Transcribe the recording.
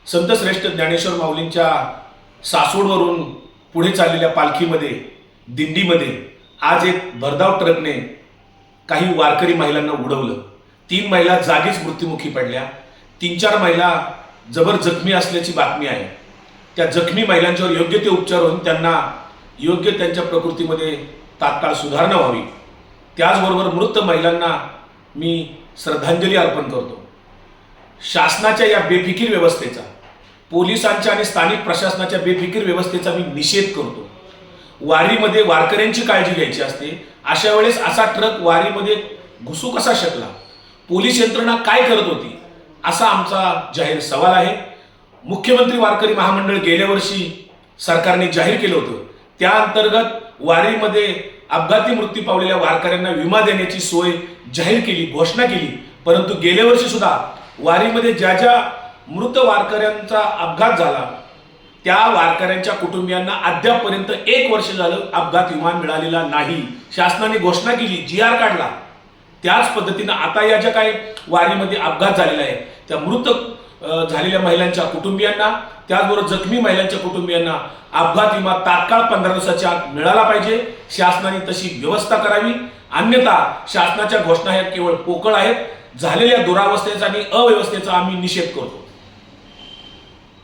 संत श्रेष्ठ ज्ञानेश्वर माऊलींच्या सासवडवरून पुढे चाललेल्या पालखीमध्ये दिंडीमध्ये आज एक भरधाव ट्रकने काही वारकरी महिलांना उडवलं। 3 महिला जागीच मृत्युमुखी पडल्या। 3-4 महिला जबर जखमी असल्याची बातमी आहे। त्या जखमी महिलांच्यावर योग्य ते उपचार होऊन त्यांना योग्य त्यांच्या प्रकृतीमध्ये तात्काळ सुधारणा व्हावी। त्याचबरोबर मृत महिलांना मी श्रद्धांजली अर्पण करतो। शासनाच्या या बेफिकीर व्यवस्थेचा, पोलिसांच्या आणि स्थानिक प्रशासनाच्या बेफिकीर व्यवस्थेचा मी निषेध करतो। वारीमध्ये वारकऱ्यांची काळजी घ्यायची असते, अशा वेळेस असा ट्रक वारीमध्ये घुसू कसा शकला? पोलीस यंत्रणा काय करत होती असा आमचा जाहीर सवाल आहे। मुख्यमंत्री वारकरी महामंडळ गेल्या वर्षी सरकारने जाहीर केलं होतं, त्या अंतर्गत वारीमध्ये अपघाती मृत्यू पावलेल्या वारकऱ्यांना विमा देण्याची सोय जाहीर केली, घोषणा केली। परंतु गेल्या वर्षी सुद्धा वारीमध्ये ज्या मृत वारकऱ्यांचा अपघात झाला त्या वारकऱ्यांच्या कुटुंबियांना अद्यापपर्यंत 1 वर्ष झालं अपघात विमा मिळालेला नाही। शासनाने घोषणा केली, GR काढला। त्याच पद्धतीनं आता या ज्या काही वारीमध्ये अपघात झालेला आहे त्या मृत झालेल्या महिलांच्या कुटुंबियांना, त्याचबरोबर जखमी महिलांच्या कुटुंबियांना अपघात विमा तात्काळ 15 दिवसाच्या आत मिळाला पाहिजे। शासनाने तशी व्यवस्था करावी, अन्यथा शासनाच्या घोषणा ह्या केवळ पोकळ आहेत। झालेल्या दुरावस्थेचा आणि अव्यवस्थेचा आम्ही निषेध करतो।